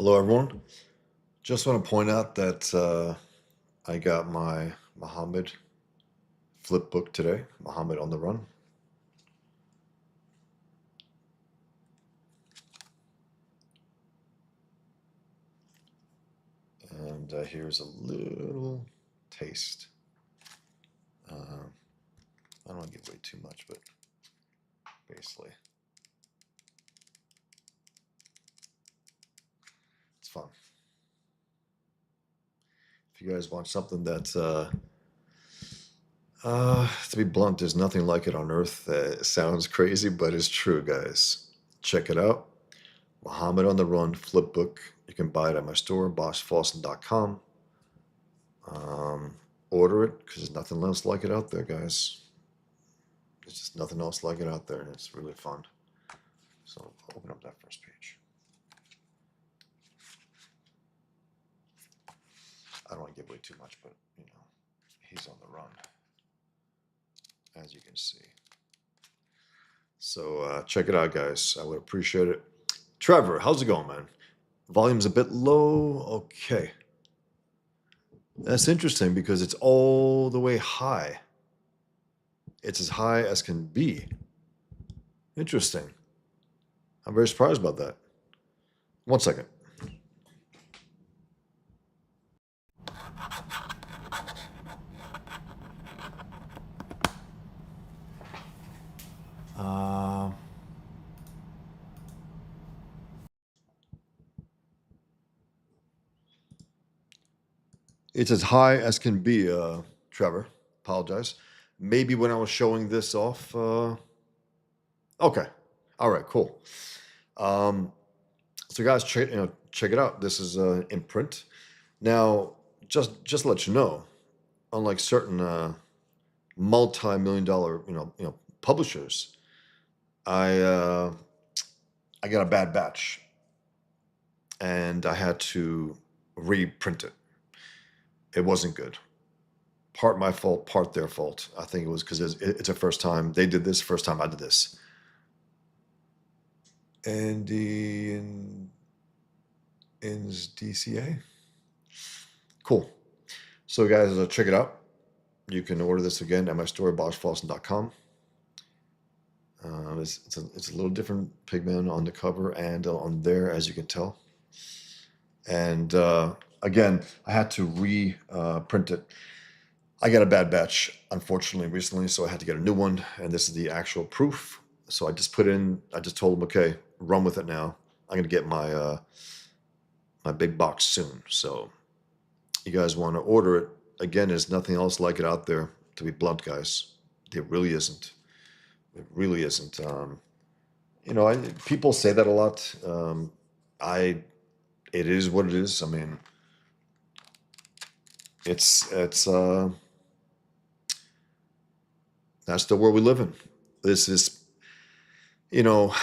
Hello, everyone. Just want to point out that I got my Mohammad flip book today, Mohammad on the Run. And here's a little taste. I don't want to give away too much, but basically, it's fun. If you guys want something that's, to be blunt, there's nothing like it on earth. It sounds crazy, but it's true, guys. Check it out. Mohammad on the Run flip book. You can buy it at my store, bossfawson.com. Order it because there's nothing else like it out there, guys. There's just nothing else like it out there, and it's really fun. So open up that first page. I don't want to give away too much, but he's on the run, as you can see. So check it out, guys. I would appreciate it. Trevor, how's it going, man? Volume's a bit low. Okay. That's interesting because it's all the way high. It's as high as can be. Interesting. I'm very surprised about that. 1 second. It's as high as can be, Trevor. Apologize. Maybe when I was showing this off. Okay. All right. Cool. So guys, check it out. This is in print. Now, just to let you know, unlike certain multi-million dollar publishers, I got a bad batch, and I had to reprint it. It wasn't good. Part my fault, part their fault. I think it was because it's a first time they did this, first time I did this. Andy in DCA. Cool. So guys, check it out. You can order this again at my store, bossfawson.com. It's a little different pigment on the cover and on there, as you can tell. And again, I had to reprint it. I got a bad batch, unfortunately, recently, so I had to get a new one. And this is the actual proof. So I just told them, okay, run with it now. I'm going to get my my big box soon. So you guys want to order it. Again, there's nothing else like it out there, to be blunt, guys. It really isn't. It really isn't. People say that a lot. It is what it is. I mean, it's that's the world we live in. This is, you know,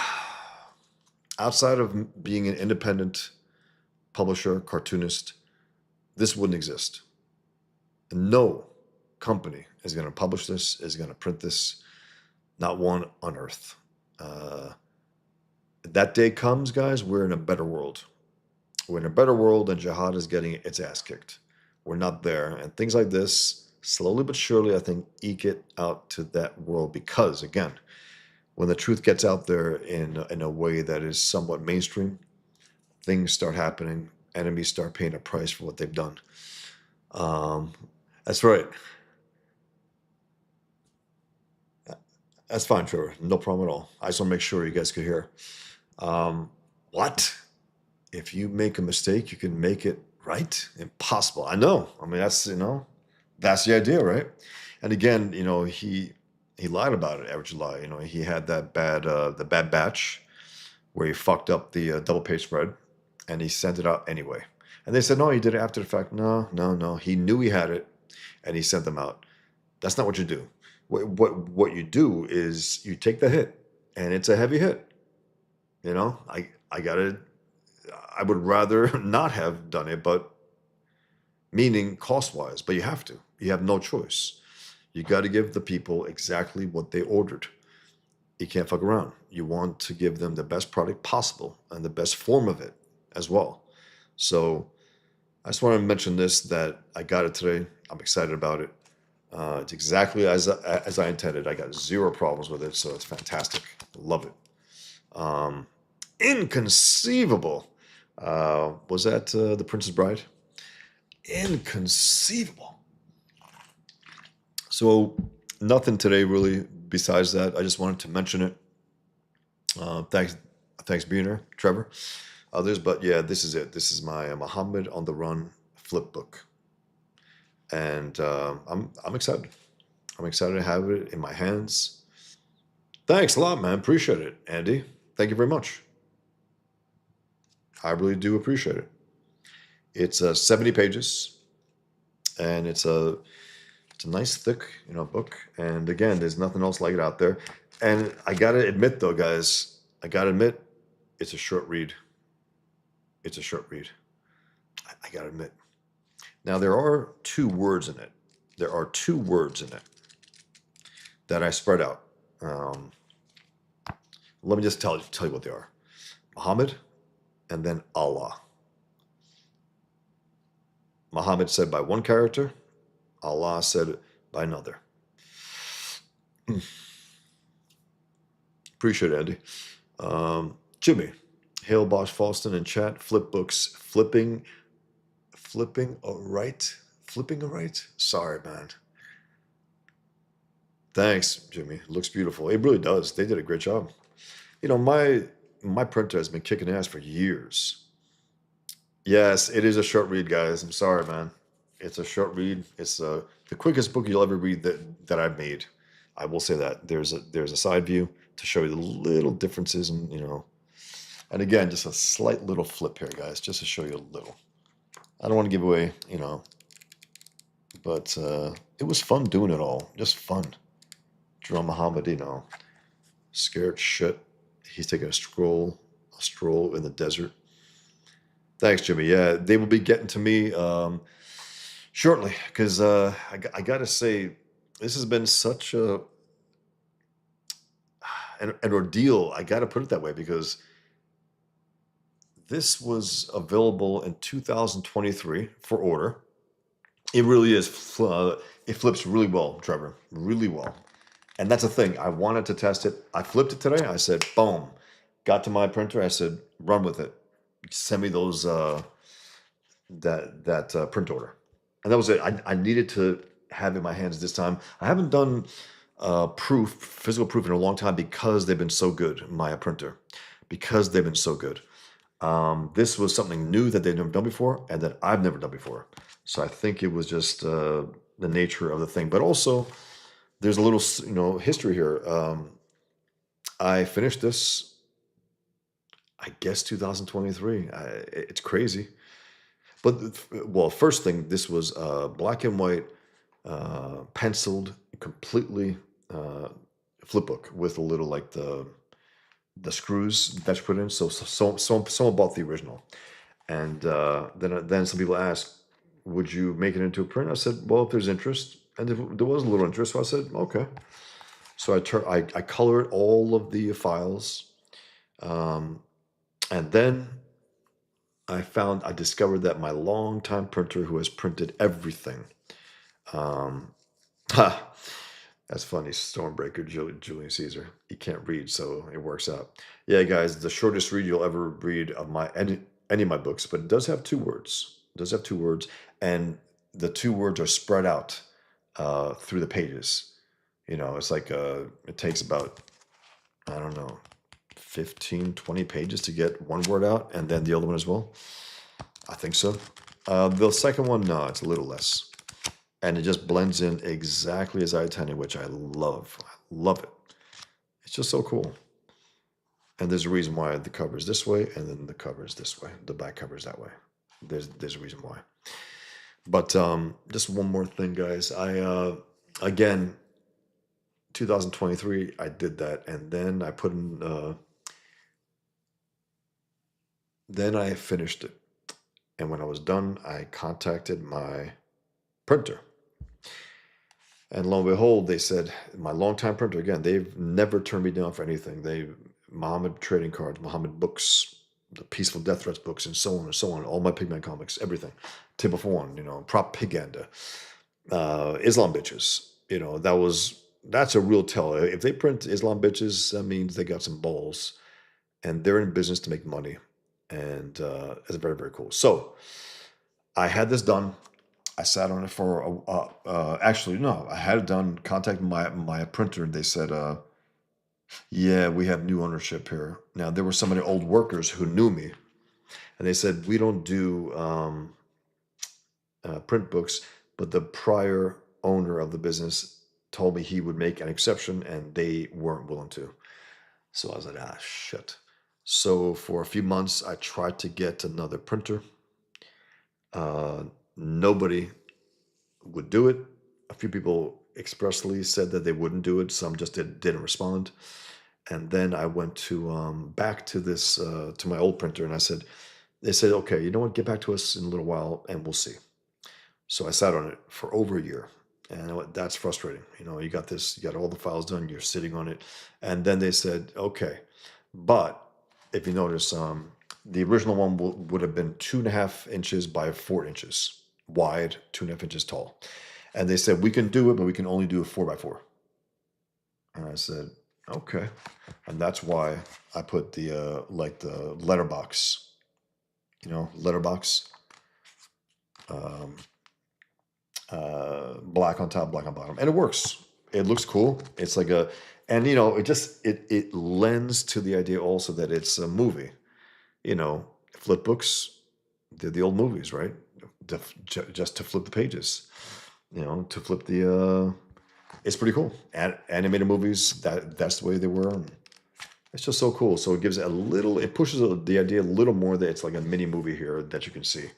outside of being an independent publisher, cartoonist, this wouldn't exist. No company is going to publish this, is going to print this. Not one on earth. That day comes, guys, we're in a better world. We're in a better world, and jihad is getting its ass kicked. We're not there. And things like this, slowly but surely, I think, eke it out to that world because, again, when the truth gets out there in a way that is somewhat mainstream, things start happening. Enemies start paying a price for what they've done. That's right. That's fine, Trevor. No problem at all. I just want to make sure you guys could hear. What? If you make a mistake, you can make it right? Impossible. I know. I mean, that's the idea, right? And again, he lied about it every July. He had that the bad batch where he fucked up the double page spread, and he sent it out anyway. And they said, no, he did it after the fact. No. He knew he had it, and he sent them out. That's not what you do. What you do is you take the hit, and it's a heavy hit. I would rather not have done it, but meaning cost-wise, but you have to. You have no choice. You got to give the people exactly what they ordered. You can't fuck around. You want to give them the best product possible and the best form of it as well. So I just want to mention this, that I got it today. I'm excited about it. It's exactly as I intended. I got zero problems with it, so it's fantastic. Love it. Um, Inconceivable. Was that The Princess Bride? Inconceivable. So nothing today really besides that. I just wanted to mention it. Thanks being here, Trevor. Others, but yeah, this is it. This is my Muhammad on the Run flip book, and I'm excited. I'm excited to have it in my hands. Thanks a lot, man. Appreciate it, Andy. Thank you very much. I really do appreciate it. It's 70 pages, and it's a nice thick, book. And again, there's nothing else like it out there. And I gotta admit, though, guys, I gotta admit, it's a short read. It's a short read. I gotta admit. Now there are two words in it. There are two words in it that I spread out. Um, Let me just tell you what they are: Muhammad, and then Allah. Muhammad said by one character, Allah said by another. Appreciate it, Andy. Jimmy, hail Bosch Falston in chat. Flip books, flipping a right, flipping a right. Sorry, man. Thanks, Jimmy. Looks beautiful. It really does. They did a great job. My printer has been kicking ass for years. Yes, it is a short read, guys. I'm sorry, man. It's a short read. It's the quickest book you'll ever read that I've made. I will say that. There's a side view to show you the little differences, and and again, just a slight little flip here, guys, just to show you a little. I don't want to give away, but it was fun doing it all. Just fun. Draw Muhammad, scared shit. He's taking a stroll in the desert. Thanks, Jimmy. Yeah, they will be getting to me shortly, because I got to say, this has been such an ordeal. I got to put it that way, because this was available in 2023 for order. It really is. It flips really well, Trevor. Really well. And that's the thing. I wanted to test it. I flipped it today. I said, boom. Got to my printer. I said, run with it. Send me those that print order. And that was it. I needed to have it in my hands this time. I haven't done physical proof in a long time, because they've been so good, my printer. Because they've been so good. This was something new that they've never done before, and that I've never done before. So I think it was just the nature of the thing. But also, there's a little, history here. I finished this, I guess, 2023. It's crazy. But, well, first thing, this was black and white, penciled, completely flip book with a little, like, the screws that you put in. So someone bought the original. And then some people asked, would you make it into a print? I said, well, if there's interest. And if there was a little interest, so I said, okay. So I colored all of the files. And then I discovered that my longtime printer, who has printed everything, that's funny, Stormbreaker, Julian Caesar. He can't read, so it works out. Yeah, guys, the shortest read you'll ever read of any of my books, but it does have two words. It does have two words, and the two words are spread out through the pages. It's like it takes about, I don't know, 15, 20 pages to get one word out, and then the other one as well. I think so. The second one, no, it's a little less. And it just blends in exactly as I intended, which I love. I love it. It's just so cool. And there's a reason why the cover is this way, and then the cover is this way. The back cover is that way. There's a reason why. But just one more thing, guys. Again, 2023, I did that, and then I put in. Then I finished it, and when I was done, I contacted my printer. And lo and behold, they said, my longtime printer, again, they've never turned me down for anything. Muhammad trading cards, Muhammad books, the Peaceful Death Threats books, and so on and so on. All my Pigman comics, everything. Table for One, Prop Piganda, Islam Bitches. That's a real tell. If they print Islam Bitches, that means they got some balls, and they're in business to make money, and it's very, very cool. So I had this done. I sat on it for actually no, I had it done. Contacted my printer, and they said, "Yeah, we have new ownership here." Now there were some of the old workers who knew me, and they said, "We don't do print books," but the prior owner of the business told me he would make an exception, and they weren't willing to. So I was like, ah, shit. So for a few months, I tried to get another printer. Nobody would do it. A few people expressly said that they wouldn't do it. Some just didn't respond. And then I went to back to this to my old printer, and they said, okay, you know what? Get back to us in a little while, and we'll see. So I sat on it for over a year, and that's frustrating. You got this, you got all the files done, you're sitting on it, and then they said, okay, but if you notice, the original one would have been 2.5 inches by 4 inches wide, 2.5 inches tall, and they said we can do it, but we can only do a 4x4. And I said, okay, and that's why I put the like the letterbox, letterbox. Black on top, black on bottom, and it works. It looks cool. It's like and it lends to the idea also that it's a movie. Flip books, they're the old movies, right? Just to flip the pages, to flip the. It's pretty cool. Animated movies, that's the way they were. And it's just so cool. So it gives it pushes the idea a little more that it's like a mini movie here that you can see,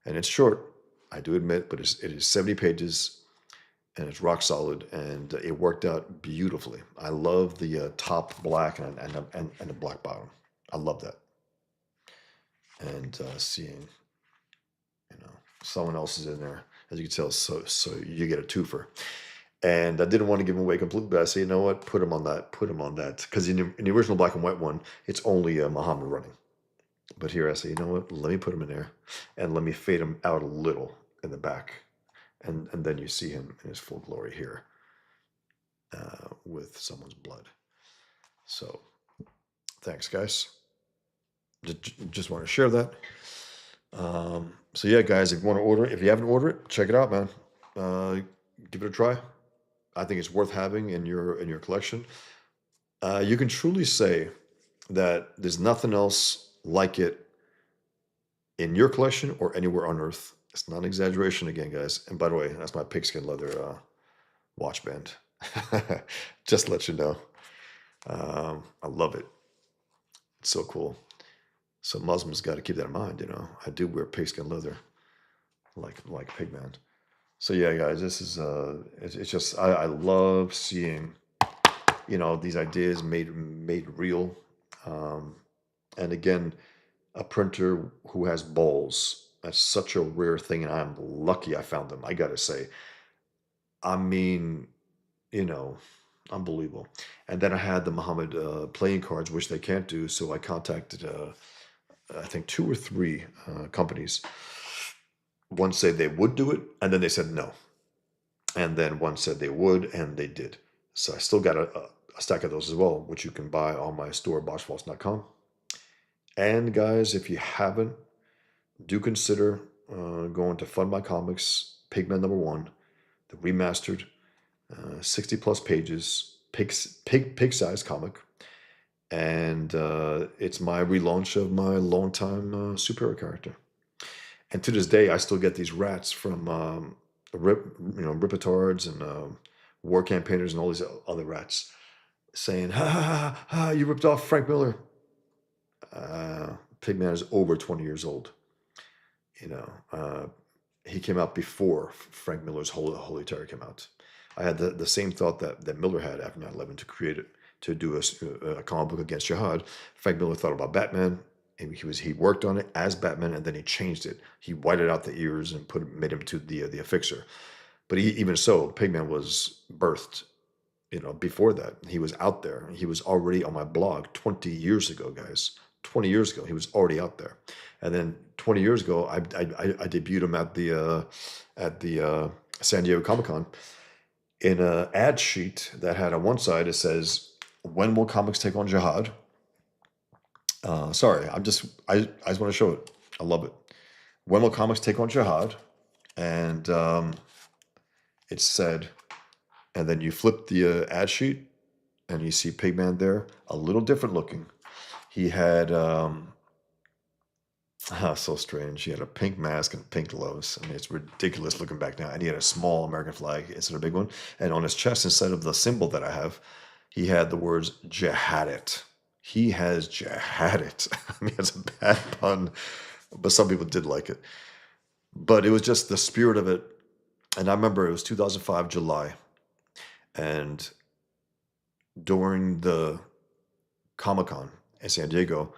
and it's short. I do admit, but it is 70 pages, and it's rock solid, and it worked out beautifully. I love the top black and the black bottom. I love that. And seeing, someone else is in there, as you can tell, so you get a twofer. And I didn't want to give him away completely, but I say, you know what, put him on that, because in the original black and white one, it's only Muhammad running. But here I say, you know what, let me put him in there, and let me fade him out a little in the back. And then you see him in his full glory here with someone's blood. So thanks, guys. Just want to share that. So yeah, guys, if you want to order it, if you haven't ordered it, check it out, man. Give it a try. I think it's worth having in your collection. You can truly say that there's nothing else like it in your collection or anywhere on Earth. It's not an exaggeration again, guys. And by the way, that's my pigskin leather watch band. Just to let you know. I love it. It's so cool. So Muslims got to keep that in mind, I do wear pigskin leather like Pigman. So yeah, guys, this is it's just I love seeing these ideas made real. And again, a printer who has balls. That's such a rare thing, and I'm lucky I found them. I gotta say, I mean, you know, unbelievable. And then I had the Muhammad playing cards, which they can't do. So I contacted, I think, two or three companies. One said they would do it, and then they said no. And then one said they would, and they did. So I still got a stack of those as well, which you can buy on my store, boschfalls.com. And guys, if you haven't, do consider going to Fund My Comics, Pigman #1, the remastered, 60 plus pages, pig size comic. And it's my relaunch of my longtime superhero character. And to this day, I still get these rats from Ripitards and war campaigners and all these other rats saying, ha ha ha ha, you ripped off Frank Miller. Pigman is over 20 years old. He came out before Frank Miller's Holy Terror came out. I had the same thought that Miller had after 9/11 to create it, to do a comic book against jihad. Frank Miller thought about Batman, and he worked on it as Batman, and then he changed it. He whited out the ears and made him to the affixer. But even so, Pigman was birthed. Before that, he was out there. He was already on my blog 20 years ago, guys. 20 years ago. He was already out there. And then 20 years ago, I debuted him at the San Diego Comic Con in an ad sheet that had on one side, it says, "When will comics take on jihad?" Sorry, I just want to show it. I love it. "When will comics take on jihad?" And it said, and then you flip the ad sheet and you see Pigman there, a little different looking. He had so strange. He had a pink mask and pink gloves. I mean, it's ridiculous looking back now. And he had a small American flag instead of a big one. And on his chest, instead of the symbol that I have, he had the words "jihadit." He has jihadit. I mean, it's a bad pun, but some people did like it. But it was just the spirit of it. And I remember it was 2005 July, and during the Comic Con in San Diego,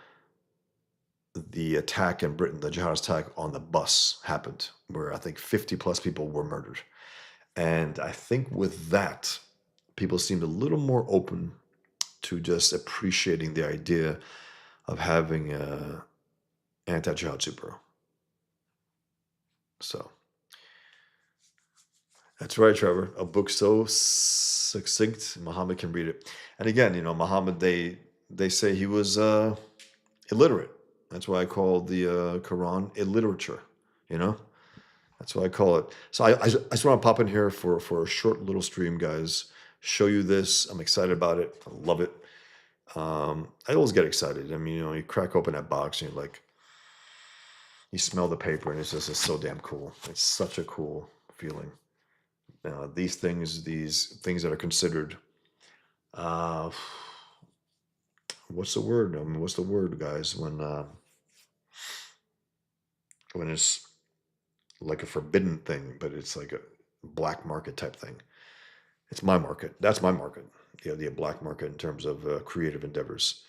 the attack in Britain, the jihadist attack on the bus happened, where I think 50 plus people were murdered. And I think with that, people seemed a little more open to just appreciating the idea of having a anti-jihad superhero. So that's right, Trevor. A book so succinct, Muhammad can read it. And again, Muhammad, they say he was illiterate. That's why I call the Quran illiterature. You know, that's what I call it. So I just want to pop in here for a short little stream, guys. Show you this. I'm excited about it. I love it. I always get excited. I mean, you crack open that box and you're like, you smell the paper, and it's so damn cool. It's such a cool feeling. These things that are considered, uh, what's the word? I mean, what's the word, guys? When it's like a forbidden thing, but it's like a black market type thing. It's my market. That's my market. The black market in terms of creative endeavors.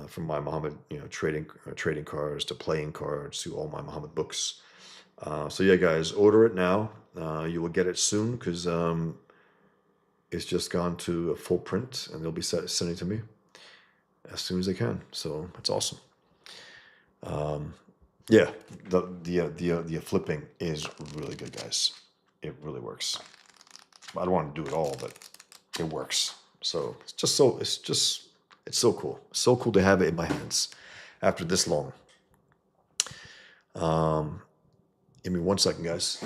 From my Muhammad, trading cards to playing cards to all my Muhammad books. So yeah, guys, order it now. You will get it soon because it's just gone to a full print, and they'll be sending to me as soon as they can. So that's awesome. Yeah, the flipping is really good, guys. It really works. I don't want to do it all, but it works. So it's so cool. So cool to have it in my hands after this long. Give me 1 second, guys.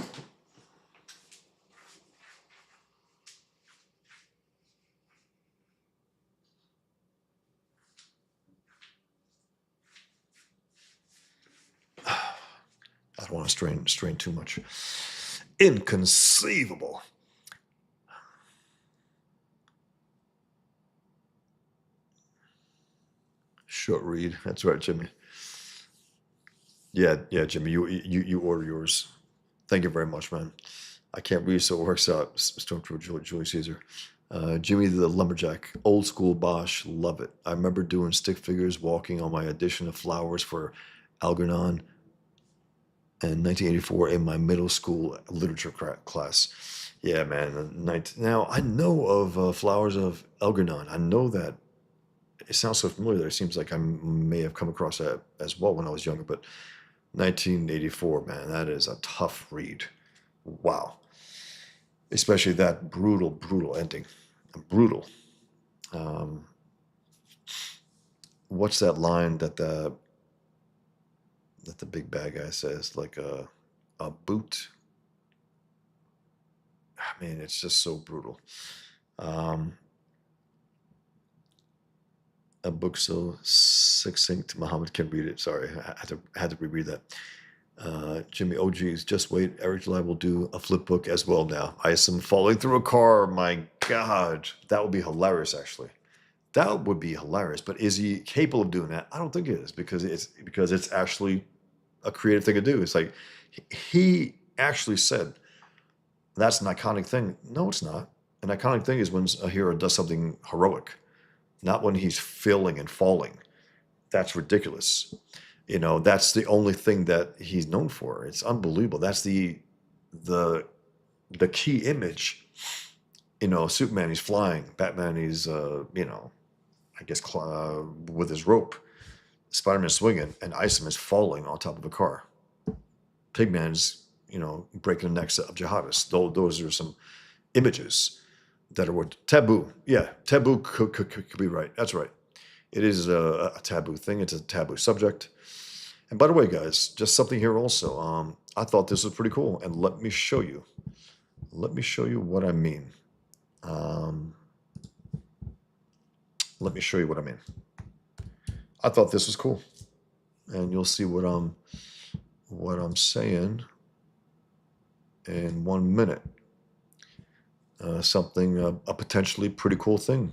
I don't want to strain too much. Inconceivable. Short read. That's right, Jimmy. Yeah, Jimmy. You order yours. Thank you very much, man. I can't read, so it works out. Stormtrooper Julius Caesar. Jimmy the Lumberjack, old school Bosch, love it. I remember doing stick figures, walking on my edition of Flowers for Algernon in 1984 in my middle school literature class. Yeah, man. Now, I know of Flowers of Algernon. I know that. It sounds so familiar. It seems like I may have come across that as well when I was younger, but 1984, man, that is a tough read. Wow. Especially that brutal ending. Brutal. What's that line that the big bad guy says? Like a boot. I mean, it's just so brutal. A book so succinct, Muhammad can read it. Sorry, I had to reread that. Jimmy, oh geez, just wait. Eric July will do a flip book as well now. Isom falling through a car. My God, that would be hilarious. Actually, that would be hilarious. But is he capable of doing that? I don't think it is because it's actually a creative thing to do. It's like he actually said that's an iconic thing. No, it's not. An iconic thing is when a hero does something heroic, not when he's failing and falling. That's ridiculous. That's the only thing that he's known for. It's unbelievable. That's the key image. Superman, he's flying. Batman, he's I guess with his rope. Spider-Man swinging and Iceman is falling on top of a car. Pigman's, breaking the necks of jihadists. Those are some images that are taboo. Yeah, taboo could be right. That's right. It is a taboo thing. It's a taboo subject. And by the way, guys, just something here also. I thought this was pretty cool, and let me show you. Let me show you what I mean. Let me show you what I mean. I thought this was cool, and you'll see what I'm saying in 1 minute. Something a potentially pretty cool thing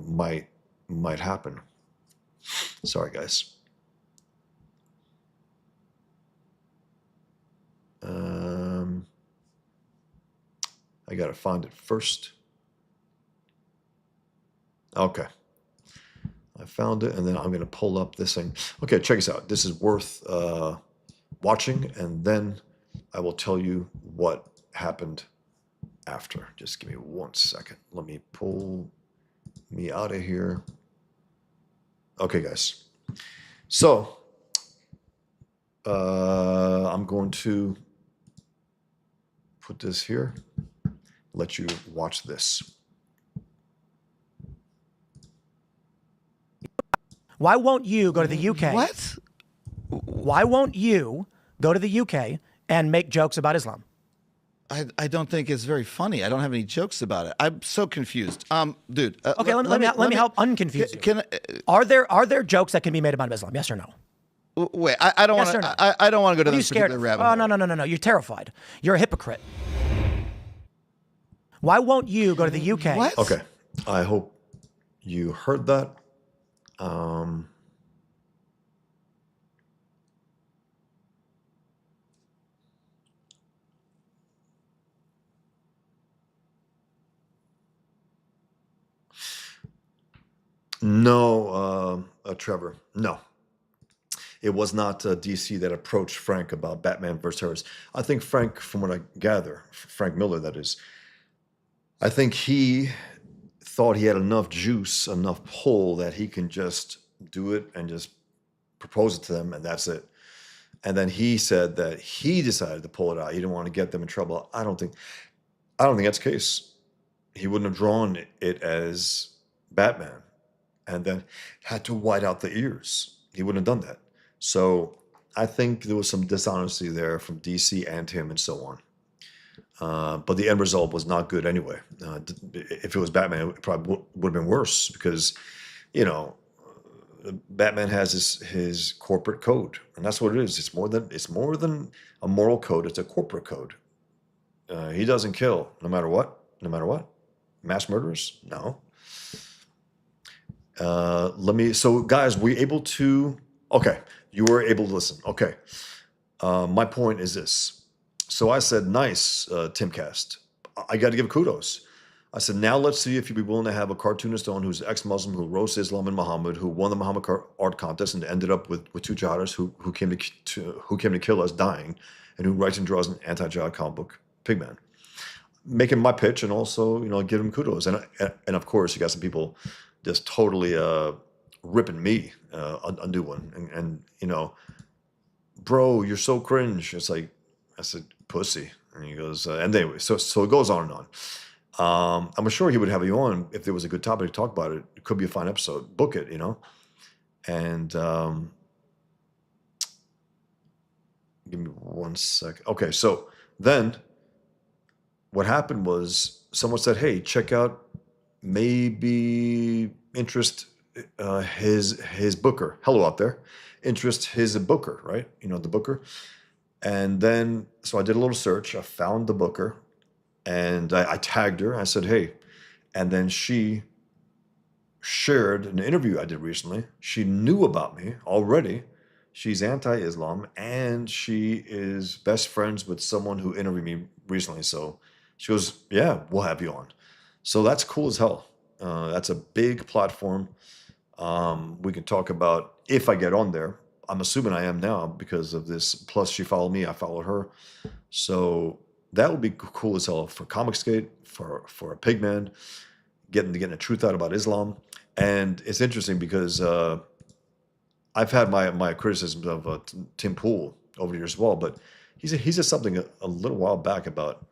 might happen. Sorry, guys. I gotta find it first. Okay. I found it, and then I'm gonna pull up this thing. Okay, check this out. This is worth watching, and then I will tell you what happened after. Just give me 1 second. Let me pull me out of here. Okay, guys. So I'm going to put this here. Let you watch this. Why won't you go to the UK? What? Why won't you go to the UK and make jokes about Islam? I don't think it's very funny. I don't have any jokes about it. I'm so confused. Dude. Okay, let me help unconfuse you. Can Are there jokes that can be made about Islam? Yes or no? wait? I don't Yes want or to. no? I don't want to go to What are you this scared particular of? rabbit Oh, hole. no. You're terrified. You're a hypocrite. Why won't you go to the UK? What? Okay. I hope you heard that. No, Trevor. No. It was not DC that approached Frank about Batman versus terrorists. I think Frank, from what I gather, Frank Miller, that is, I think he thought he had enough juice, enough pull that he can just do it and just propose it to them, and that's it. And then he said that he decided to pull it out. He didn't want to get them in trouble. I don't think that's the case. He wouldn't have drawn it as Batman and then had to white out the ears. He wouldn't have done that. So I think there was some dishonesty there from DC and him and so on. But the end result was not good anyway. If it was Batman, it probably would have been worse because, Batman has his corporate code, and that's what it is. It's more than a moral code. It's a corporate code. He doesn't kill no matter what. No matter what. Mass murderers? No. So guys, we able to, okay, you were able to listen. Okay. My point is this. So I said, nice, Timcast. I got to give kudos. I said, now let's see if you'd be willing to have a cartoonist on who's ex-Muslim, who roasts Islam and Muhammad, who won the Muhammad art contest and ended up with two jihadists who came to kill us dying, and who writes and draws an anti-jihad comic book, Pigman. Making my pitch and also, give him kudos. And of course, you got some people just totally ripping me a new one. And bro, you're so cringe. It's like, I said, pussy. And he goes, and anyway, so it goes on and on. I'm sure he would have you on if there was a good topic to talk about it. It could be a fine episode. Book it, And give me 1 second. Okay, so then what happened was someone said, hey, check out maybe interest his booker. Hello out there. Interest his booker, right? The booker. And then, so I did a little search. I found the booker. And I tagged her. I said, hey. And then she shared an interview I did recently. She knew about me already. She's anti-Islam, and she is best friends with someone who interviewed me recently. So she goes, yeah, we'll have you on. So that's cool as hell. That's a big platform. We can talk about, if I get on there, I'm assuming I am now because of this. Plus, she followed me. I followed her. So that would be cool as hell for Comicsgate, for a Pigman, getting the truth out about Islam. And it's interesting because I've had my criticisms of Tim Pool over the years as well, but he said something a little while back about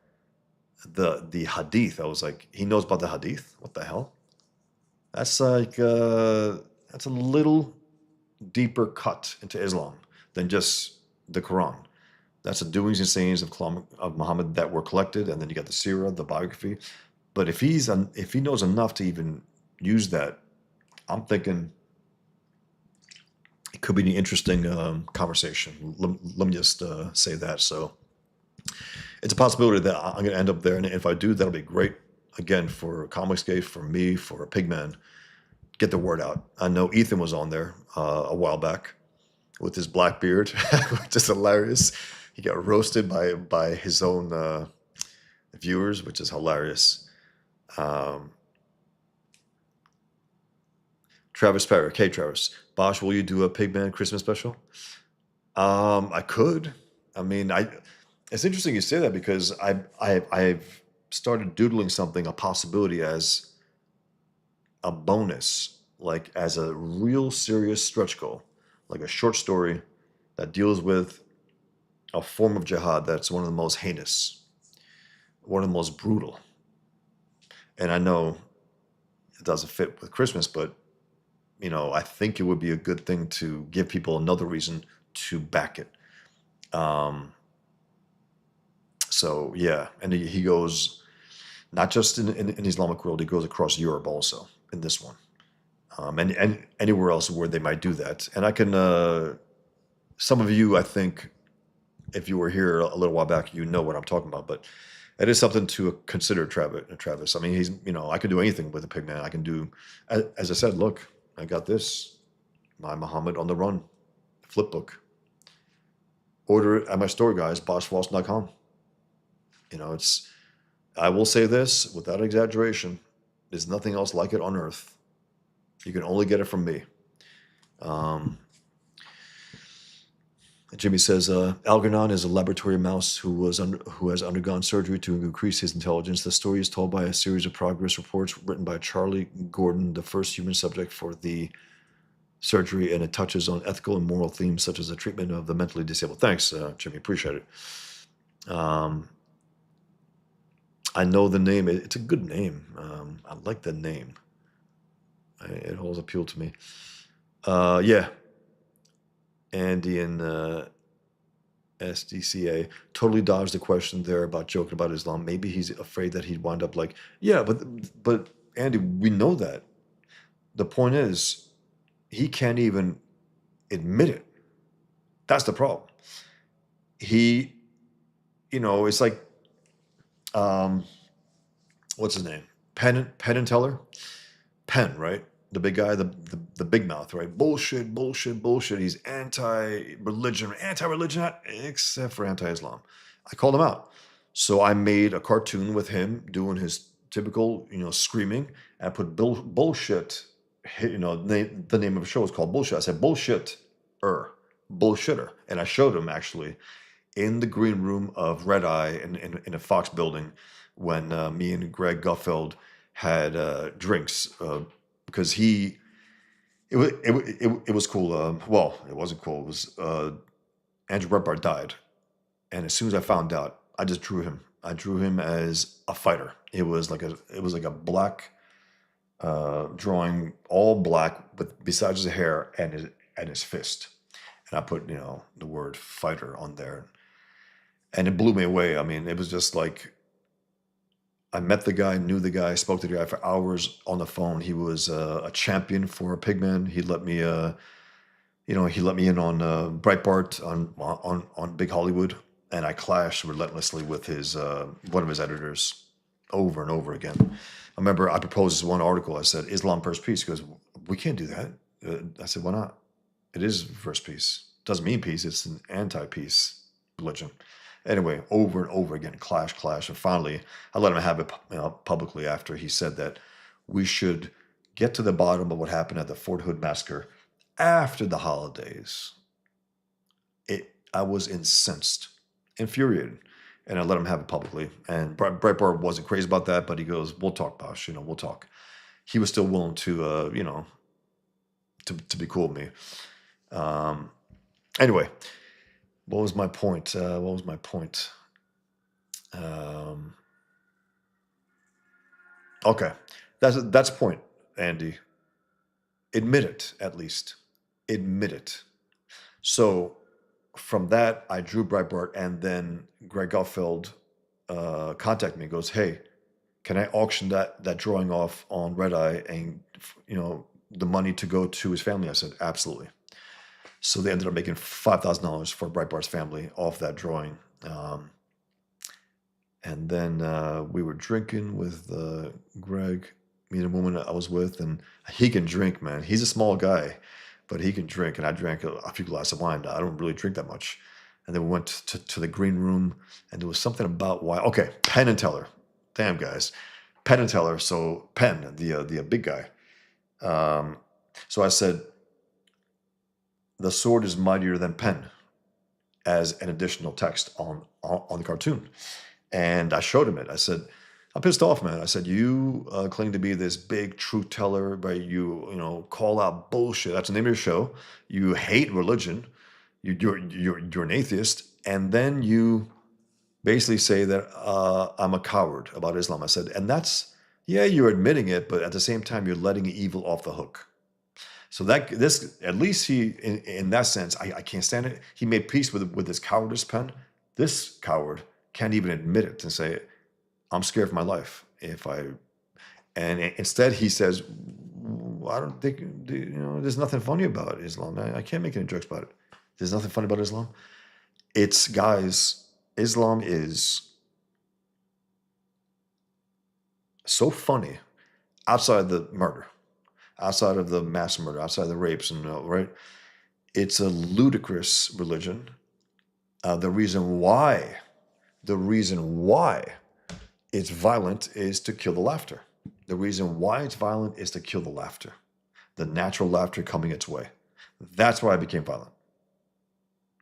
the hadith. I was like, he knows about the hadith? What the hell? That's like that's a little deeper cut into Islam than just the Quran. That's the doings and sayings of Muhammad that were collected, and then you got the Sirah, the biography. But if if he knows enough to even use that, I'm thinking it could be an interesting conversation. Let me just say that. So it's a possibility that I'm going to end up there, and if I do, that'll be great. Again, for Comicsgate, for me, for Pigman, get the word out. I know Ethan was on there a while back with his black beard, which is hilarious. He got roasted by his own viewers, which is hilarious. Travis Perry, okay, Travis. Bosch, will you do a Pigman Christmas special? I could. I mean, It's interesting you say that because I've started doodling something, a possibility as a bonus, like as a real serious stretch goal, like a short story that deals with a form of jihad that's one of the most heinous, one of the most brutal. And I know it doesn't fit with Christmas, but I think it would be a good thing to give people another reason to back it. So yeah, and he goes not just in the Islamic world, he goes across Europe also in this one, and anywhere else where they might do that. And I can, some of you, I think, if you were here a little while back, you know what I'm talking about. But it is something to consider, Travis. I mean, I can do anything with a Pigman. I can do, as I said, look, I got this, my Muhammad on the Run flip book. Order it at my store, guys, boschwalsh.com. I will say this without exaggeration, there's nothing else like it on earth. You can only get it from me. Jimmy says, Algernon is a laboratory mouse who has undergone surgery to increase his intelligence. The story is told by a series of progress reports written by Charlie Gordon, the first human subject for the surgery, and it touches on ethical and moral themes such as the treatment of the mentally disabled. Thanks, Jimmy. Appreciate it. I know the name. It's a good name. I like the name. It always appealed to me. Yeah. Andy and SDCA totally dodged the question there about joking about Islam. Maybe he's afraid that he'd wind up like, yeah, but Andy, we know that. The point is, he can't even admit it. That's the problem. It's like, what's his name? Penn and Teller? Penn, right? The big guy, the big mouth, right? Bullshit, bullshit, bullshit. He's anti-religion, except for anti-Islam. I called him out. So I made a cartoon with him doing his typical, screaming. And I put bullshit, the name of the show is called Bullshit. I said bullshitter. And I showed him actually in the green room of Red Eye in a Fox building when me and Greg Gutfeld had drinks because it was cool. Well, it wasn't cool. It was Andrew Breitbart died, and as soon as I found out, I just drew him. I drew him as a fighter. It was like a black drawing, all black, but besides his hair and his fist, and I put the word fighter on there, and it blew me away. I mean, it was just like. I met the guy, knew the guy, spoke to the guy for hours on the phone. He was a champion for Pigman. He let me, he let me in on Breitbart on Big Hollywood, and I clashed relentlessly with his one of his editors over and over again. I remember I proposed this one article. I said Islam first peace. He goes, we can't do that. I said, why not? It is first peace. Doesn't mean peace. It's an anti-peace religion. Anyway, over and over again, clash. And finally, I let him have it publicly after he said that we should get to the bottom of what happened at the Fort Hood massacre after the holidays. I was incensed, infuriated, and I let him have it publicly. And Breitbart wasn't crazy about that, but he goes, we'll talk, Bosch, we'll talk. He was still willing to, to be cool with me. Anyway, what was my point? What was my point? Um, okay, that's the point, Andy. Admit it, at least. Admit it. So from that, I drew Breitbart, and then Greg Gutfeld contacted me. And goes, hey, can I auction that drawing off on Red Eye and the money to go to his family? I said, absolutely. So they ended up making $5,000 for Breitbart's family off that drawing. And then we were drinking with Greg, me and a woman I was with, and he can drink, man. He's a small guy, but he can drink. And I drank a few glasses of wine. I don't really drink that much. And then we went to the green room, and there was something about why. Okay, Penn and Teller. Damn, guys. Penn and Teller. So Penn, the big guy. So I said, the sword is mightier than pen, as an additional text on the cartoon. And I showed him it. I said, I'm pissed off, man. I said, you claim to be this big truth teller, but you call out bullshit. That's the name of your show. You hate religion. You're an atheist, and then you basically say that I'm a coward about Islam. I said, and that's, yeah, you're admitting it, but at the same time, you're letting evil off the hook. So this, at least he, in that sense, I can't stand it. He made peace with his cowardice, Pen. This coward can't even admit it and say, I'm scared for my life. And instead he says, I don't think, there's nothing funny about Islam. I can't make any jokes about it. There's nothing funny about Islam. It's, guys, Islam is so funny outside the murder, outside of the mass murder, outside the rapes, and right? It's a ludicrous religion. The reason why it's violent is to kill the laughter. The reason why it's violent is to kill the laughter, the natural laughter coming its way. That's why it became violent,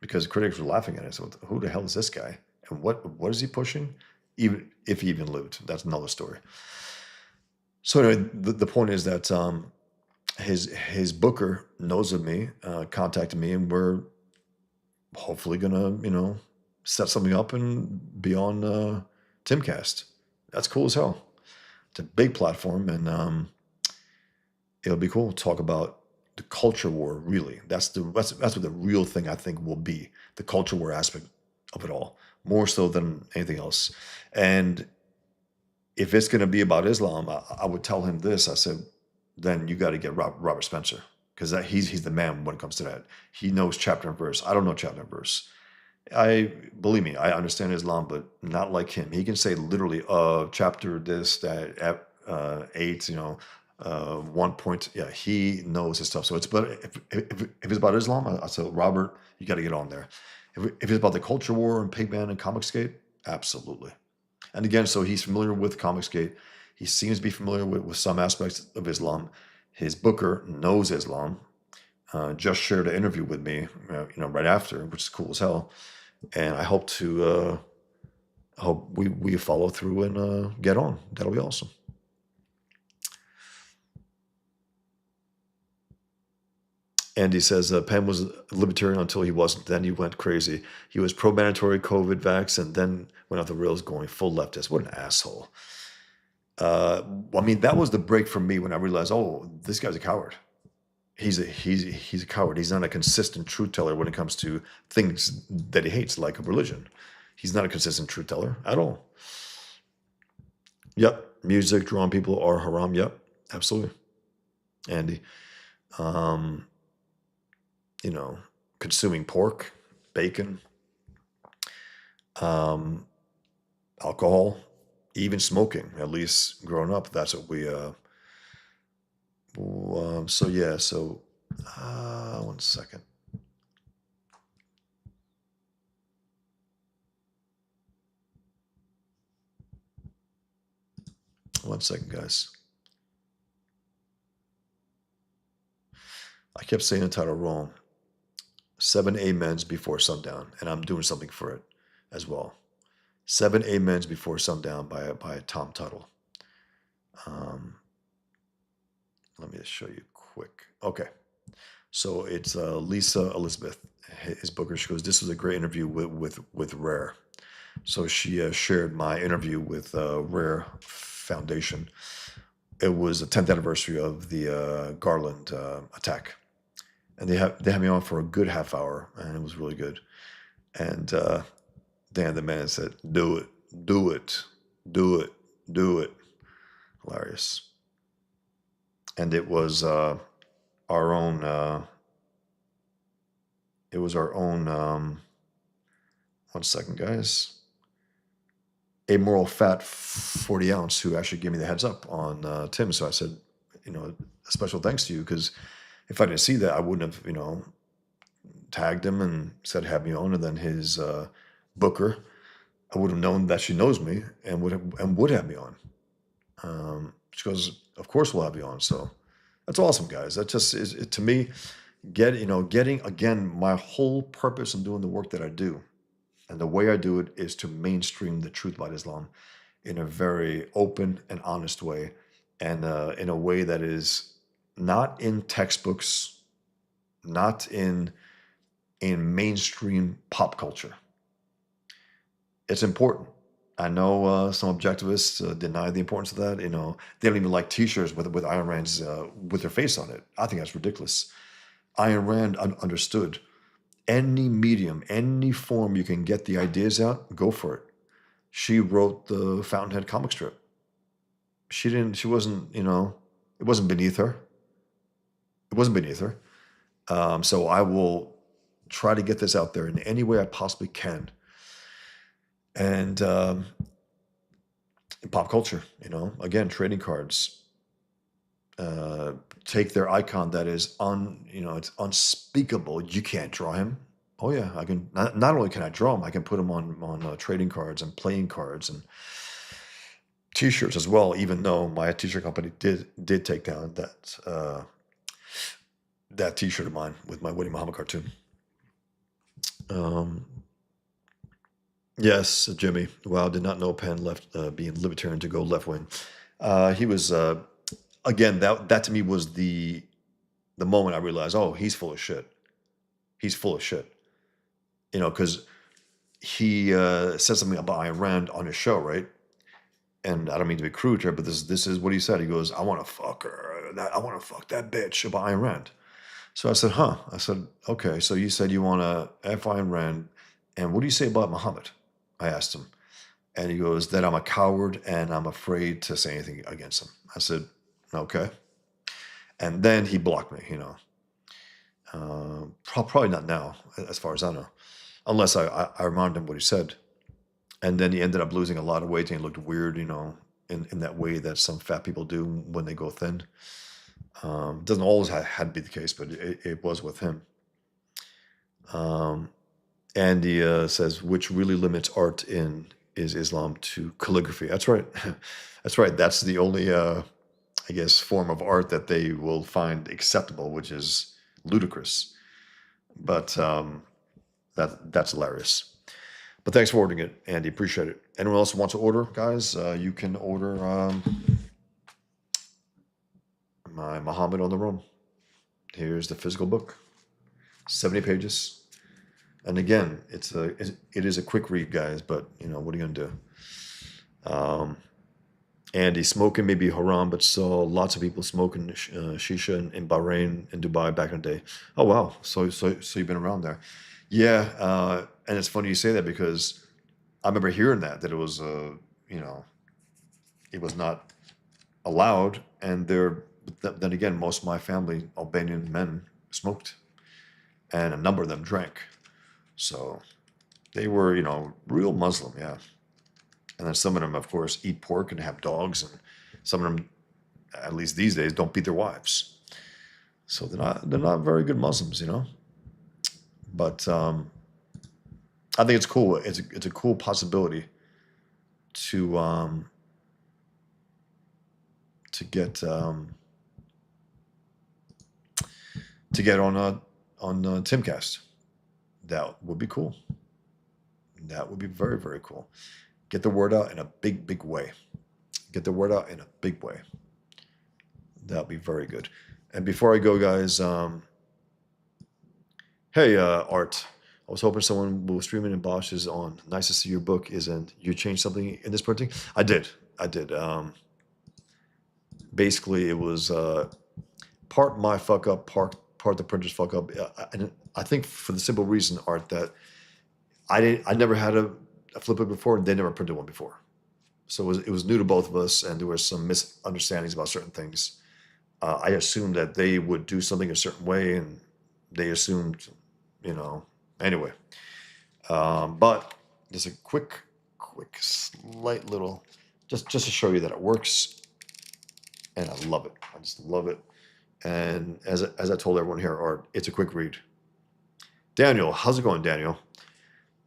because critics were laughing at it. So who the hell is this guy, and what is he pushing? Even if he even lived, that's another story. So anyway, the point is that his booker knows of me, contacted me, and we're hopefully gonna set something up and be on Timcast. That's cool as hell. It's a big platform, and it'll be cool to talk about the culture war. Really, that's what the real thing I think will be, the culture war aspect of it all, more so than anything else. And if it's going to be about Islam, I would tell him this. I said, then you got to get Robert Spencer, because he's the man when it comes to that. He knows chapter and verse. I don't know chapter and verse. Believe me, I understand Islam, but not like him. He can say literally, chapter this, that, 8, 1 point. Yeah, he knows his stuff. So it's, but if it's about Islam, I said, Robert, you got to get on there. If it's about the culture war and Pigman and Comicsgate, absolutely. And again, so he's familiar with Comicsgate. He seems to be familiar with some aspects of Islam. His booker knows Islam. Just shared an interview with me, right after, which is cool as hell. And I hope we follow through and get on. That'll be awesome. Andy says Penn was a libertarian until he wasn't. Then he went crazy. He was pro-mandatory COVID vax, and then went off the rails going full leftist. What an asshole. I mean, that was the break for me when I realized, oh, this guy's a coward. He's a coward. He's not a consistent truth teller when it comes to things that he hates, like religion. He's not a consistent truth teller at all. Yep. Music, drawing people are haram. Yep. Absolutely. Andy. Consuming pork, bacon, alcohol, even smoking, at least growing up, that's what we, one second. One second, guys. I kept saying the title wrong. 7 Amens Before Sundown, and I'm doing something for it as well. 7 Amens Before Sundown by Tom Tuttle. Let me just show you quick. Okay. So it's Lisa Elizabeth, his booker. She goes, "This was a great interview with Rare." So she shared my interview with Rare Foundation. It was the 10th anniversary of the Garland attack, and they had me on for a good half hour, and it was really good. And Dan the man said, "Do it, do it, do it, do it." Hilarious. And it was our own. It was our own. 1 second, guys. Amoral Fat 40 ounce who actually gave me the heads up on Tim. So I said, a special thanks to you, because if I didn't see that, I wouldn't have, tagged him and said have me on, and then his booker, I would have known that she knows me and would have me on. She goes, "Of course we'll have you on." So that's awesome, guys. That just is to me, getting again, my whole purpose in doing the work that I do, and the way I do it is to mainstream the truth about Islam in a very open and honest way, and in a way that is not in textbooks, not in mainstream pop culture. It's important. I know some objectivists deny the importance of that. They don't even like T-shirts with Ayn Rand's with their face on it. I think that's ridiculous. Ayn Rand understood any medium, any form you can get the ideas out, go for it. She wrote the Fountainhead comic strip. She wasn't, it wasn't beneath her. It wasn't beneath her. So I will try to get this out there in any way I possibly can. And pop culture, again, trading cards. Take their icon that is it's unspeakable. You can't draw him. Oh yeah, I can. Not only can I draw him, I can put him on trading cards and playing cards and T-shirts as well. Even though my T-shirt company did take down that T-shirt of mine with my Winnie Muhammad cartoon. Yes, Jimmy. Wow, did not know Penn left being libertarian to go left wing. He was again, that to me was the moment I realized, oh, he's full of shit. He's full of shit. Because he said something about Ayn Rand on his show, right? And I don't mean to be crude here, but this is what he said. He goes, "I want to fuck her. I want to fuck that bitch," about Ayn Rand. So I said, "Huh?" I said, "Okay. So you said you want to F Ayn Rand, and what do you say about Muhammad?" I asked him, and he goes, "That I'm a coward and I'm afraid to say anything against him." I said, "Okay." And then he blocked me. Probably not now, as far as I know, unless I reminded him what he said. And then he ended up losing a lot of weight, and he looked weird, in that way that some fat people do when they go thin. Doesn't always had to be the case, but it was with him. And he says, which really limits art is Islam to calligraphy. That's right. That's right. That's the only, I guess, form of art that they will find acceptable, which is ludicrous. But that's hilarious. But thanks for ordering it, Andy. Appreciate it. Anyone else who wants to order, guys, you can order my Muhammad on the Room. Here's the physical book, 70 pages. And again, it is a quick read, guys. But what are you gonna do? Andy, smoking may be haram, but saw lots of people smoking shisha in Bahrain and Dubai back in the day. Oh wow, so you've been around there. Yeah, and it's funny you say that, because I remember hearing that it was, it was not allowed, and then again, most of my family, Albanian men, smoked, and a number of them drank, so they were, real Muslim, yeah. And then some of them, of course, eat pork and have dogs, and some of them, at least these days, don't beat their wives. So they're not very good Muslims, But I think it's cool. It's a cool possibility to get on Timcast. That would be cool. That would be very, very cool. Get the word out in a big, big way. Get the word out in a big way. That'll be very good. And before I go, guys, Hey, Art. I was hoping someone will stream it in Bosch is on. Nice to see your book isn't. You changed something in this printing? I did. I did. Basically, it was part my fuck up, part the printer's fuck up. And I think for the simple reason, Art, that I never had a flip book before, and they never printed one before. So it was new to both of us, and there were some misunderstandings about certain things. I assumed that they would do something a certain way, and they assumed, you know, anyway. But just a quick, slight little, just to show you that it works, and I love it. I just love it. And as I told everyone here, Art, it's a quick read. Daniel, how's it going, Daniel?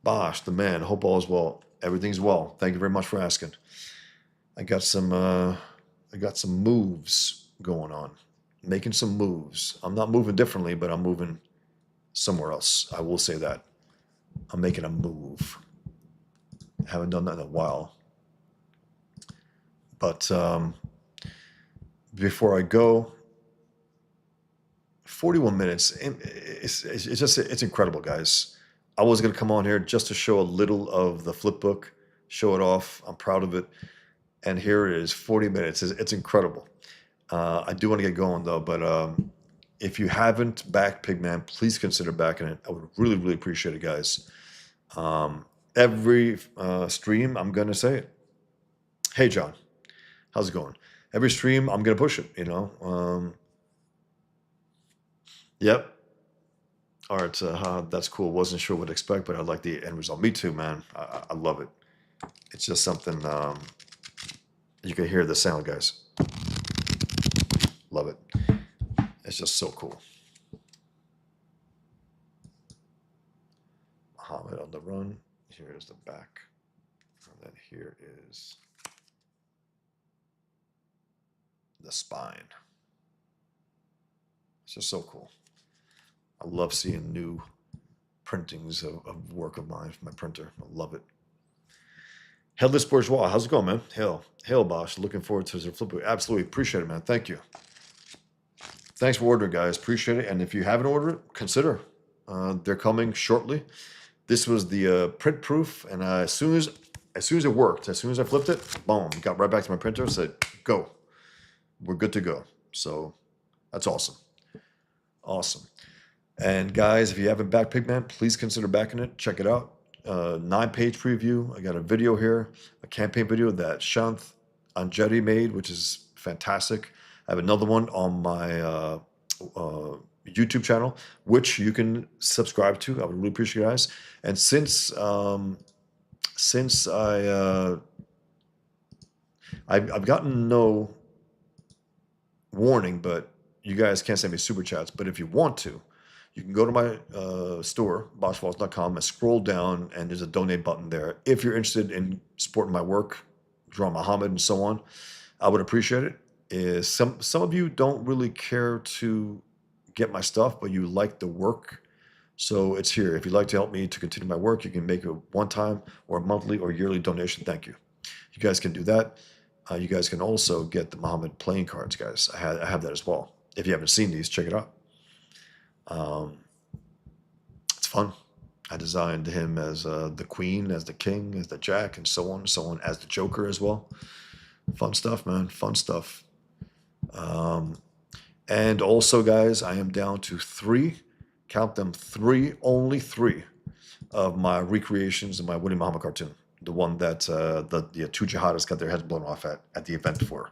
Bosh, the man. Hope all is well. Everything's well. Thank you very much for asking. I got some moves going on, making some moves. I'm not moving differently, but I'm moving somewhere else. I will say that. I'm making a move. Haven't done that in a while. But before I go, 41 minutes. It's incredible, guys. I was gonna come on here just to show a little of the flip book, show it off. I'm proud of it. And here it is, 40 minutes. It's incredible. I do want to get going though, but if you haven't backed Pigman, please consider backing it. I would really, really appreciate it, guys. Every stream, I'm gonna say it. Hey, John, how's it going? Every stream, I'm gonna push it. Yep. All right, that's cool. Wasn't sure what to expect, but I like the end result. Me too, man. I love it. It's just something. You can hear the sound, guys. Love it. It's just so cool. Mohammad on the run. Here is the back. And then here is the spine. It's just so cool. I love seeing new printings of work of mine from my printer. I love it. Headless Bourgeois, how's it going, man? Hail, Bosh. Looking forward to the flip book. Absolutely appreciate it, man. Thank you. Thanks for ordering, guys. Appreciate it. And if you haven't ordered it, consider. They're coming shortly. This was the print proof, and as soon as it worked, as soon as I flipped it, boom, got right back to my printer. Said, go. We're good to go. So that's awesome. Awesome. And guys, if you haven't backed Pigman, please consider backing it. Check it out. 9-page preview. I got a video here, a campaign video that Shanth Anjeti made, which is fantastic. I have another one on my YouTube channel, which you can subscribe to. I would really appreciate it, guys. And since I've gotten no warning, but you guys can't send me super chats. But if you want to, you can go to my store, boschwalls.com, and scroll down, and there's a donate button there. If you're interested in supporting my work, drawing Mohammad and so on, I would appreciate it. Some of you don't really care to get my stuff, but you like the work. So it's here. If you'd like to help me to continue my work, you can make a one-time or monthly or yearly donation. Thank you. You guys can do that. You guys can also get the Mohammad playing cards, guys. I have that as well. If you haven't seen these, check it out. It's fun. I designed him as the queen, as the king, as the jack, and so on, as the Joker as well. Fun stuff, man. Fun stuff. And also, guys, I am down to 3, count them 3, only 3 of my recreations of my Woody Muhammad cartoon. The one that the 2 jihadists got their heads blown off at the event for.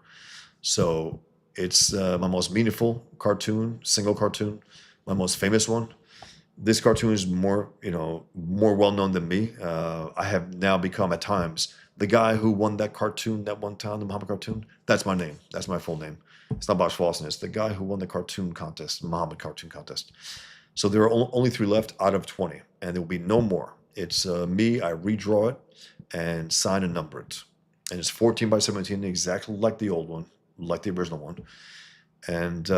So it's my most meaningful cartoon, single cartoon, my most famous one. This cartoon is more well known than me. I have now become at times the guy who won that cartoon that one time, the Muhammad cartoon. That's my name. That's my full name. It's not Bosch Falsen. It's the guy who won the cartoon contest, the Muhammad cartoon contest. So there are only 3 left out of 20, and there will be no more. It's me. I redraw it and sign and number it, and it's 14 by 17, exactly like the old one, like the original one, and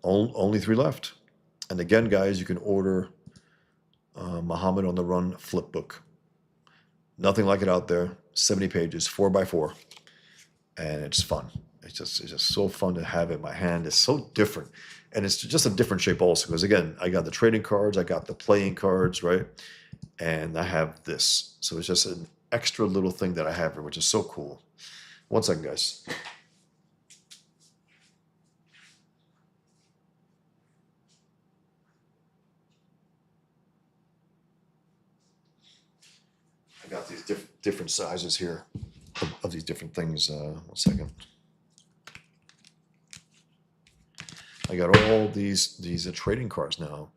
only 3 left. And again, guys, you can order Muhammad on the Run flip book. Nothing like it out there. 70 pages, 4 by 4, and it's fun. It's just so fun to have it in my hand. It's so different. And it's just a different shape also, because again, I got the trading cards, I got the playing cards, right? And I have this. So it's just an extra little thing that I have here, which is so cool. One second, guys. I got these different sizes here of these different things. 1 second. I got all these trading cards now.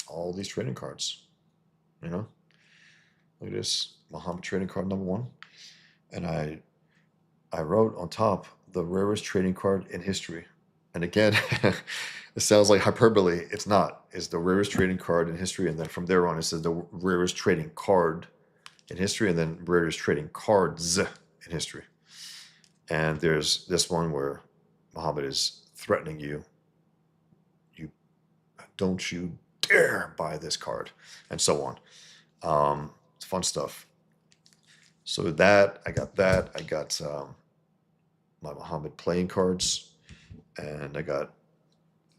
All these trading cards. You know, look at this Mohammad trading card #1, and I wrote on top the rarest trading card in history. And again, it sounds like hyperbole. It's not. It's the rarest trading card in history, and then from there on, it says the rarest trading card in history, and then rarest trading cards in history. And there's this one where Muhammad is threatening you. Don't you dare buy this card, and so on. It's fun stuff. So I got my Muhammad playing cards, and I got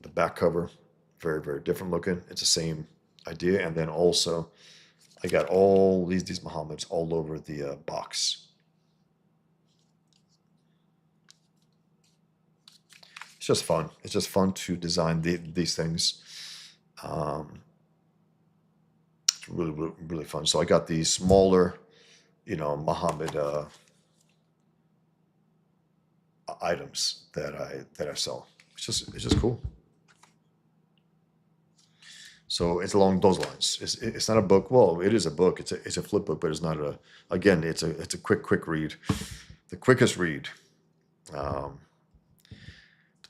the back cover, very, very different looking. It's the same idea. And then also I got all these Muhammads all over the box. It's just fun. It's just fun to design these things. It's really, really, really fun. So I got these smaller, Muhammad items that I sell. It's just cool. So it's along those lines. It's not a book. Well, it is a book. It's a flip book, but it's not a. Again, it's a quick read, the quickest read.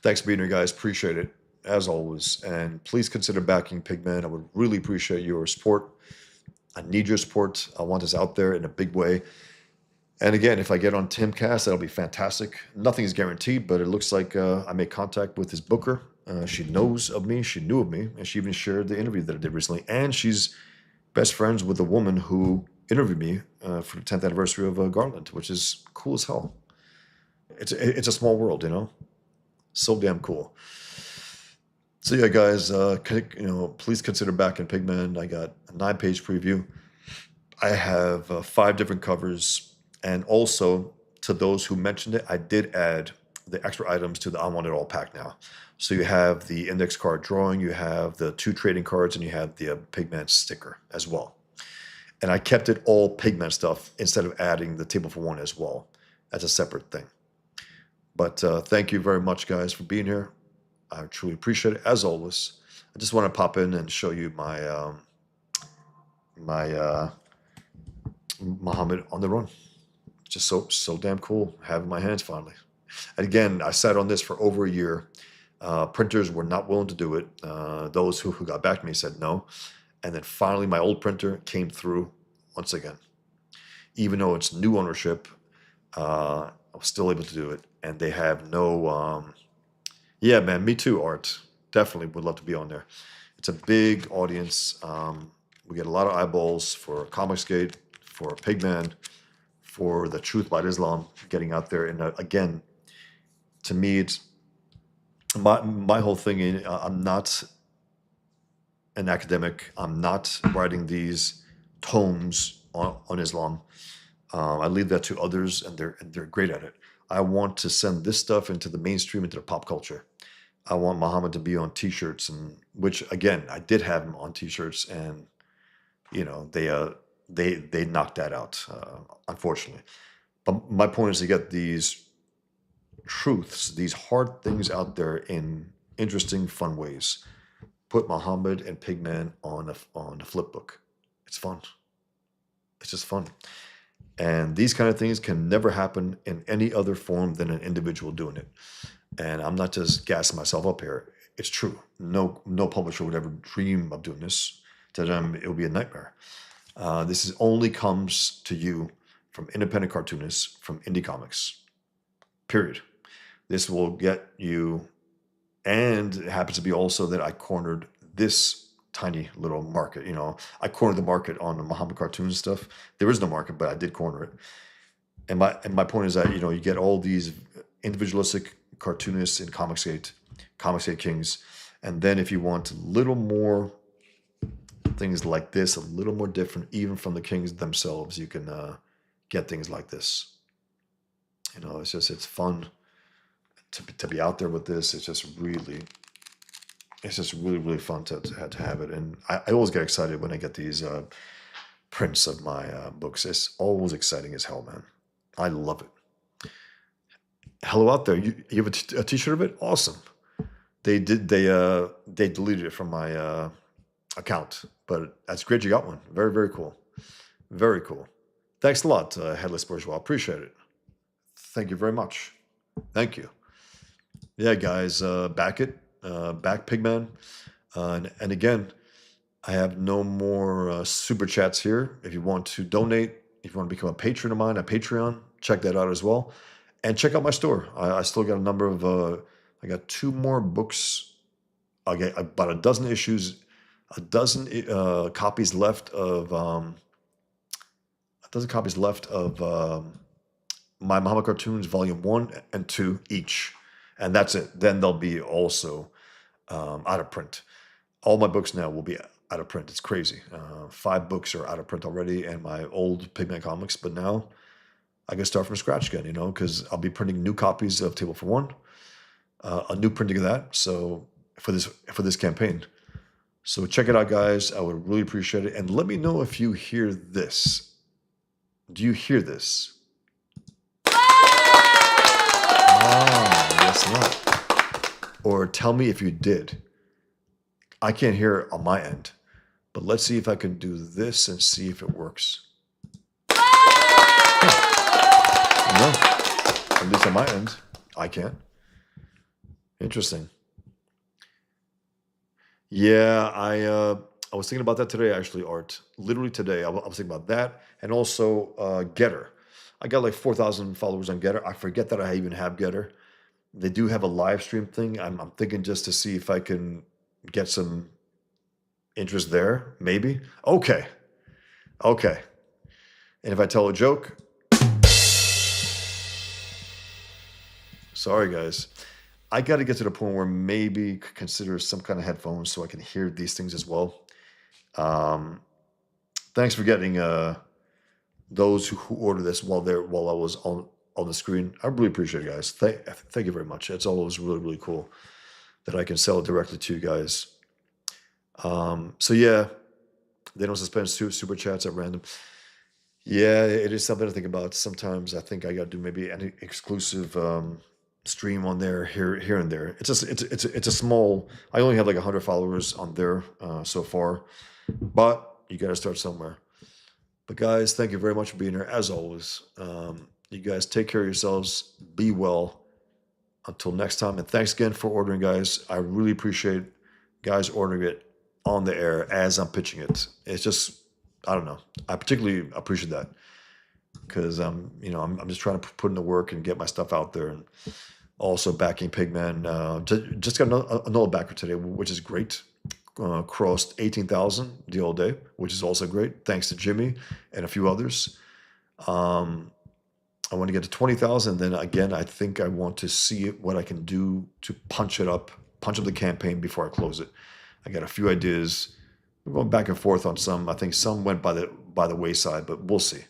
Thanks for being here, guys. Appreciate it as always, and please consider backing Pigman. I would really appreciate your support. I need your support. I want this out there in a big way. And again, if I get on Timcast, that'll be fantastic. Nothing is guaranteed, but it looks like I made contact with his booker. She knows of me. She knew of me, and she even shared the interview that I did recently. And she's best friends with the woman who interviewed me for the 10th anniversary of Garland, which is cool as hell. It's a small world, so damn cool. So yeah, guys, please consider backing Pigman. I got a 9-page preview. I have 5 different covers. And also, to those who mentioned it, I did add the extra items to the I Want It All pack now. So you have the index card drawing, you have the 2 trading cards, and you have the Pigman sticker as well. And I kept it all Pigman stuff instead of adding the Table for One as well. That's a separate thing. But thank you very much, guys, for being here. I truly appreciate it, as always. I just want to pop in and show you my Muhammad on the Run. Just so damn cool. Have in my hands finally. And again, I sat on this for over a year. Printers were not willing to do it. Those who got back to me said no. And then finally, my old printer came through once again. Even though it's new ownership, I was still able to do it. And they have no... yeah, man, me too, Art. Definitely would love to be on there. It's a big audience. We get a lot of eyeballs for Comicsgate, for Pigman, for the Truth About Islam getting out there. And again, to me, it's my whole thing. I'm not an academic. I'm not writing these tomes on Islam. I leave that to others, and they're great at it. I want to send this stuff into the mainstream, into the pop culture. I want Muhammad to be on T-shirts, and which again I did have him on T-shirts, and they knocked that out, unfortunately. But my point is to get these truths, these hard things out there in interesting, fun ways. Put Muhammad and Pigman on a flip book. It's fun. It's just fun. And these kind of things can never happen in any other form than an individual doing it. And I'm not just gassing myself up here. It's true. No publisher would ever dream of doing this. To them, it would be a nightmare. This only comes to you from independent cartoonists, from indie comics. Period. This will get you, and it happens to be also that I cornered this tiny little market. I cornered the market on the Muhammad cartoon stuff. There is no market, but I did corner it. And my point is that you get all these individualistic cartoonists in Comicsgate Kings. And then if you want a little more things like this, a little more different, even from the Kings themselves, you can get things like this. You know, it's fun to be out there with this. It's just really fun to have it. And I always get excited when I get these prints of my books. It's always exciting as hell, man. I love it. Hello out there. You have a t-shirt of it? Awesome. They deleted it from my account, but that's great you got one. Very, very cool. Very cool. Thanks a lot, Headless Bourgeois. Appreciate it. Thank you very much. Thank you. Yeah, guys, back Pigman. And again, I have no more super chats here. If you want to donate, if you want to become a patron of mine at Patreon, check that out as well. And check out my store. I still got a number of, I got 2 more books. I got about a dozen issues, a dozen copies left of, my Mohammad cartoons, volume 1 and 2 each. And that's it. Then they'll be also out of print. All my books now will be out of print. It's crazy. 5 books are out of print already, and my old Pigman comics. But now I can start from scratch again, you know, because I'll be printing new copies of Table for One, a new printing of that. So for this campaign. So check it out, guys. I would really appreciate it. And let me know if you hear this. Do you hear this? Ah, yes, not. Or tell me if you did. I can't hear it on my end, but let's see if I can do this and see if it works. No, at least on my end, I can't. Interesting. Yeah, I was thinking about that today, actually, Art. Literally today, I was thinking about that, and also Getter. I got like 4,000 followers on Getter. I forget that I even have Getter. They do have a live stream thing. I'm thinking just to see if I can get some interest there, maybe. Okay. And if I tell a joke, sorry guys, I got to get to the point where maybe consider some kind of headphones so I can hear these things as well. Thanks for getting those who ordered this while I was on the screen. I really appreciate it, guys. Thank you very much. It's always really, really cool that I can sell it directly to you guys. So yeah, they don't suspend super chats at random. Yeah, it is something to think about. Sometimes I think I got to do maybe an exclusive stream on there here and there. It's a small. I only have like 100 followers on there so far, but you got to start somewhere. But guys, thank you very much for being here as always. You guys take care of yourselves. Be well. Until next time, and thanks again for ordering, guys. I really appreciate guys ordering it on the air as I'm pitching it. It's just, I don't know. I particularly appreciate that because I'm just trying to put in the work and get my stuff out there, and also backing Pigman. Just got another backer today, which is great. Crossed 18,000 the all day, which is also great. Thanks to Jimmy and a few others. I want to get to 20,000. Then again, I think I want to see what I can do to punch up the campaign before I close it. I got a few ideas. We're going back and forth on some. I think some went by the wayside, but we'll see.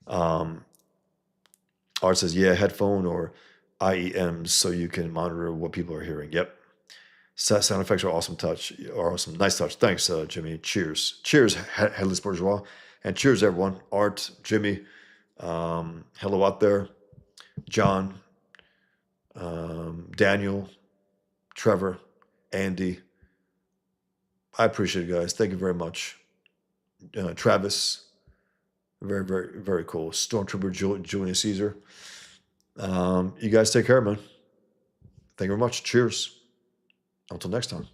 Art says, yeah, headphone or IEMs so you can monitor what people are hearing. Yep. Sound effects are awesome. Nice touch. Thanks, Jimmy. Cheers. Cheers, Headless Bourgeois. And cheers, everyone. Art, Jimmy. Hello out there, John, Daniel, Trevor, Andy. I appreciate it, guys. Thank you very much. Travis, very, very, very cool. Stormtrooper Julius Caesar. You guys take care, man. Thank you very much. Cheers. Until next time.